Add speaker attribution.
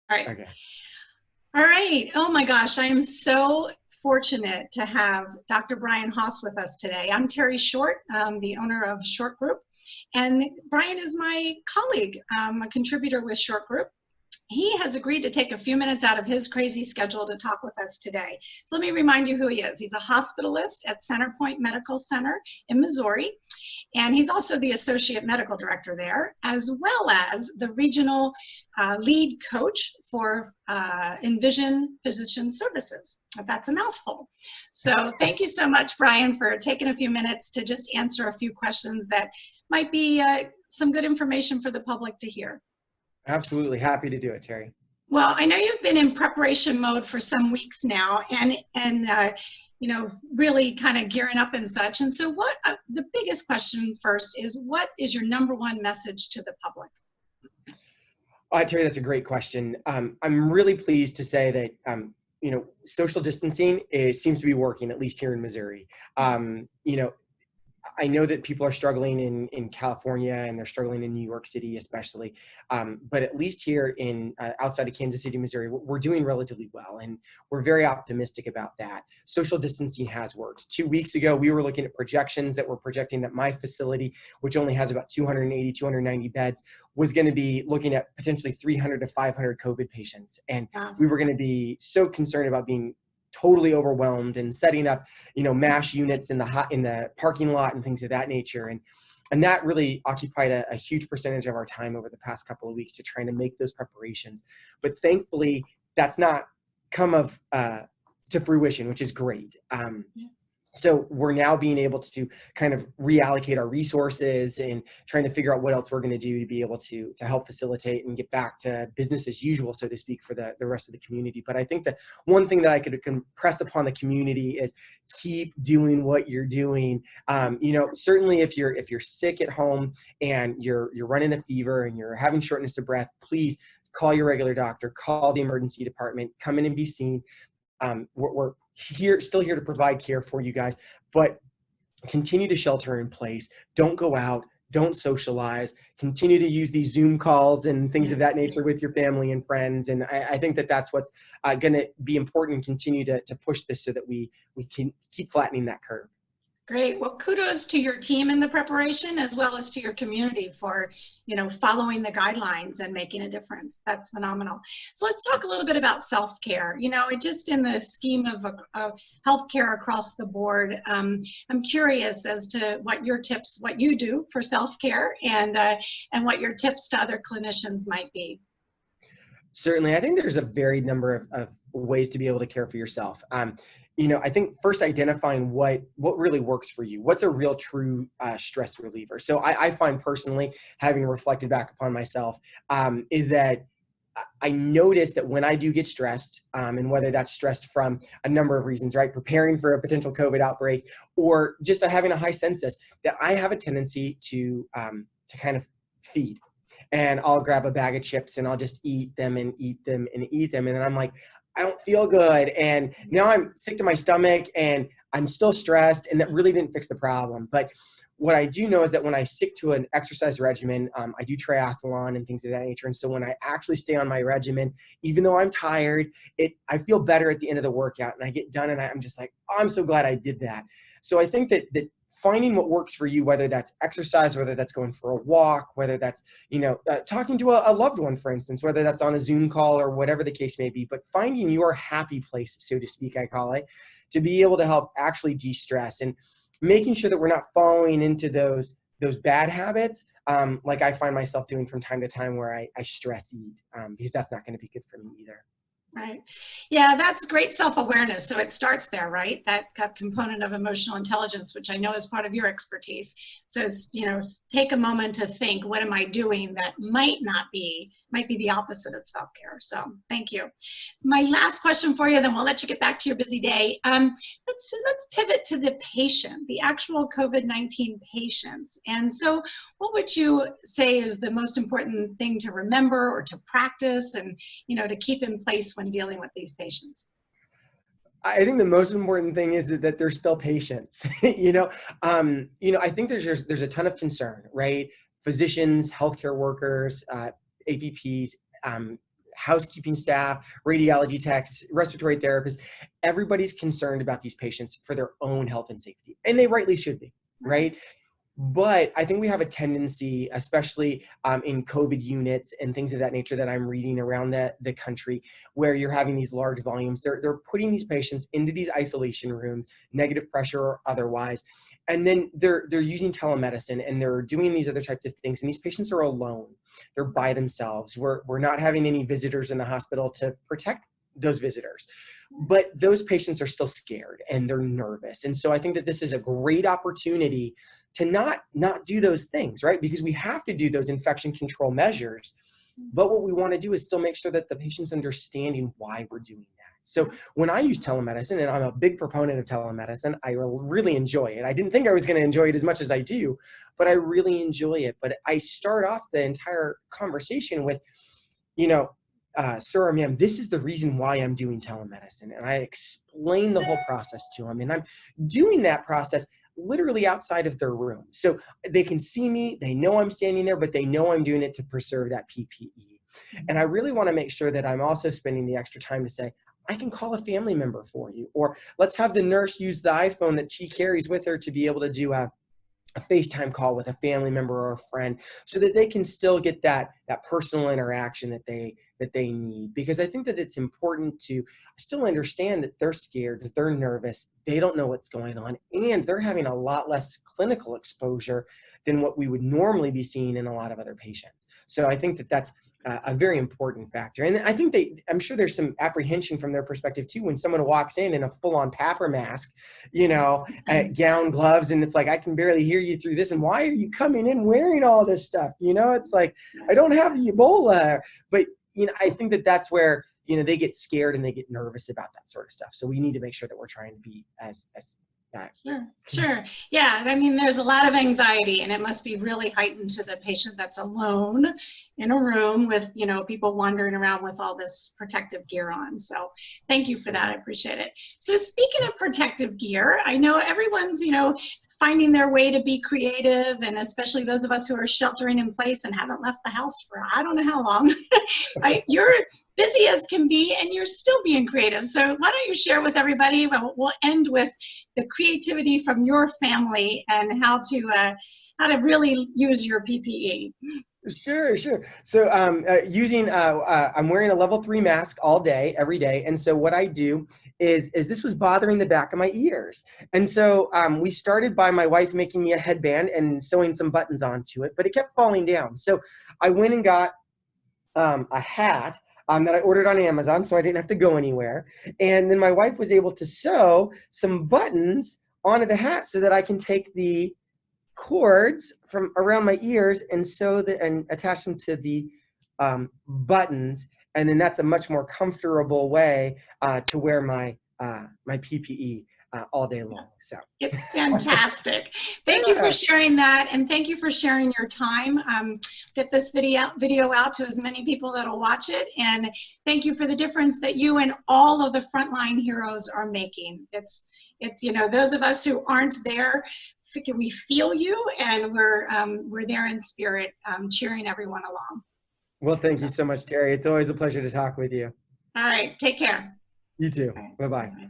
Speaker 1: All right.
Speaker 2: Okay.
Speaker 1: All right. Oh my gosh, I am so fortunate to have Dr. Brian Haas with us today. I'm Terry Short, the owner of Short Group, and Brian is my colleague, a contributor with Short Group. He has agreed to take a few minutes out of his crazy schedule to talk with us today. So let me remind you who he is. He's a hospitalist at Centerpoint Medical Center in Missouri. And he's also the associate medical director there, as well as the regional lead coach for Envision Physician Services. That's a mouthful. So thank you so much, Brian, for taking a few minutes to just answer a few questions that might be some good information for the public to hear.
Speaker 2: Absolutely. Happy to do it, Terry.
Speaker 1: Well, I know you've been in preparation mode for some weeks now, and really kind of gearing up and such. And so, what the biggest question first is, what is your number one message to the public?
Speaker 2: Terry, that's a great question. I'm really pleased to say that social distancing seems to be working, at least here in Missouri. I know that people are struggling in California, and they're struggling in New York City especially, but at least here in outside of Kansas City, Missouri, we're doing relatively well, and we're very optimistic about that. Social distancing has worked. 2 weeks ago, we were looking at projections that were projecting that my facility, which only has about 280, 290 beds, was going to be looking at potentially 300 to 500 COVID patients, and we were going to be so concerned about being totally overwhelmed and setting up, MASH units in the parking lot and things of that nature. And that really occupied a huge percentage of our time over the past couple of weeks to trying to make those preparations. But thankfully, that's not come to fruition, which is great. So we're now being able to kind of reallocate our resources and trying to figure out what else we're going to do to be able to help facilitate and get back to business as usual, so to speak, for the rest of the community. But I think that one thing that I could impress upon the community is keep doing what you're doing. Certainly if you're sick at home and you're running a fever and you're having shortness of breath, please call your regular doctor, call the emergency department, come in and be seen. We're still here to provide care for you guys, but continue to shelter in place. Don't go out. Don't socialize. Continue to use these Zoom calls and things of that nature with your family and friends. And I think that that's what's going to be important, and continue to push this so that we can keep flattening that curve.
Speaker 1: Great. Well, kudos to your team in the preparation, as well as to your community for, following the guidelines and making a difference. That's phenomenal. So let's talk a little bit about self-care. Just in the scheme of healthcare across the board, I'm curious as to what you do for self-care, and what your tips to other clinicians might be.
Speaker 2: Certainly. I think there's a varied number of ways to be able to care for yourself. I think first identifying what really works for you. What's a real true stress reliever? So I find personally, having reflected back upon myself, is that I notice that when I do get stressed, and whether that's stressed from a number of reasons, right? Preparing for a potential COVID outbreak, or just having a high census, that I have a tendency to kind of feed. And I'll grab a bag of chips and I'll just eat them and eat them and eat them. And then I'm like, I don't feel good. And now I'm sick to my stomach and I'm still stressed, and that really didn't fix the problem. But what I do know is that when I stick to an exercise regimen, I do triathlon and things of that nature. And so when I actually stay on my regimen, even though I'm tired, I feel better at the end of the workout, and I get done and I'm just like, oh, I'm so glad I did that. So I think that finding what works for you, whether that's exercise, whether that's going for a walk, whether that's, talking to a loved one, for instance, whether that's on a Zoom call or whatever the case may be, but finding your happy place, so to speak, I call it, to be able to help actually de-stress, and making sure that we're not falling into those bad habits, like I find myself doing from time to time, where I stress eat, because that's not going to be good for me either.
Speaker 1: Right. Yeah, that's great self-awareness. So it starts there, right? That component of emotional intelligence, which I know is part of your expertise. So, take a moment to think, what am I doing that might be the opposite of self-care? So thank you. My last question for you, then we'll let you get back to your busy day. Let's pivot to the patient, the actual COVID-19 patients. And so what would you say is the most important thing to remember or to practice, and, to keep in place when dealing with these patients?
Speaker 2: I think the most important thing is that they're still patients. I think there's a ton of concern, right? Physicians, healthcare workers, APPs, housekeeping staff, radiology techs, respiratory therapists. Everybody's concerned about these patients for their own health and safety, and they rightly should be, right? But I think we have a tendency, especially in COVID units and things of that nature that I'm reading around the country, where you're having these large volumes. They're putting these patients into these isolation rooms, negative pressure or otherwise, and then they're using telemedicine and they're doing these other types of things. And these patients are alone. They're by themselves. We're not having any visitors in the hospital to protect those visitors. But those patients are still scared and they're nervous. And so I think that this is a great opportunity to not do those things, right? Because we have to do those infection control measures. But what we want to do is still make sure that the patient's understanding why we're doing that. So when I use telemedicine, and I'm a big proponent of telemedicine, I really enjoy it. I didn't think I was going to enjoy it as much as I do, but I really enjoy it. But I start off the entire conversation with, sir or ma'am, this is the reason why I'm doing telemedicine. And I explain the whole process to them. And I'm doing that process literally outside of their room. So they can see me, they know I'm standing there, but they know I'm doing it to preserve that PPE. And I really want to make sure that I'm also spending the extra time to say, I can call a family member for you, or let's have the nurse use the iPhone that she carries with her to be able to do a FaceTime call with a family member or a friend, so that they can still get that personal interaction that they need. Because I think that it's important to still understand that they're scared, that they're nervous, they don't know what's going on, and they're having a lot less clinical exposure than what we would normally be seeing in a lot of other patients. So I think that that's a very important factor. And I think I'm sure there's some apprehension from their perspective too, when someone walks in a full-on PAPR mask, gown, gloves, and it's like, I can barely hear you through this. And why are you coming in wearing all this stuff? It's like, I don't have the Ebola. But, I think that that's where, they get scared and they get nervous about that sort of stuff. So we need to make sure that we're trying to be as
Speaker 1: Sure. Yeah. I mean, there's a lot of anxiety, and it must be really heightened to the patient that's alone in a room with, people wandering around with all this protective gear on. So thank you for that. I appreciate it. So speaking of protective gear, I know everyone's, finding their way to be creative, and especially those of us who are sheltering in place and haven't left the house for I don't know how long. Right? You're busy as can be, and you're still being creative. So why don't you share with everybody? We'll end with the creativity from your family and how to really use your PPE.
Speaker 2: Sure. So I'm wearing a level 3 mask all day, every day. And so what I do is this was bothering the back of my ears. And so we started by my wife making me a headband and sewing some buttons onto it, but it kept falling down. So I went and got a hat that I ordered on Amazon, so I didn't have to go anywhere. And then my wife was able to sew some buttons onto the hat so that I can take the cords from around my ears and and attach them to the buttons, and then that's a much more comfortable way to wear my PPE all day long. So
Speaker 1: it's fantastic. Thank you for sharing that, and thank you for sharing your time. Get this video out to as many people that'll watch it, and thank you for the difference that you and all of the frontline heroes are making. It's those of us who aren't there, we feel you, and we're there in spirit, cheering everyone along.
Speaker 2: Well, thank you so much, Terry. It's always a pleasure to talk with you.
Speaker 1: All right, take care.
Speaker 2: You too. Bye-bye.
Speaker 1: Bye.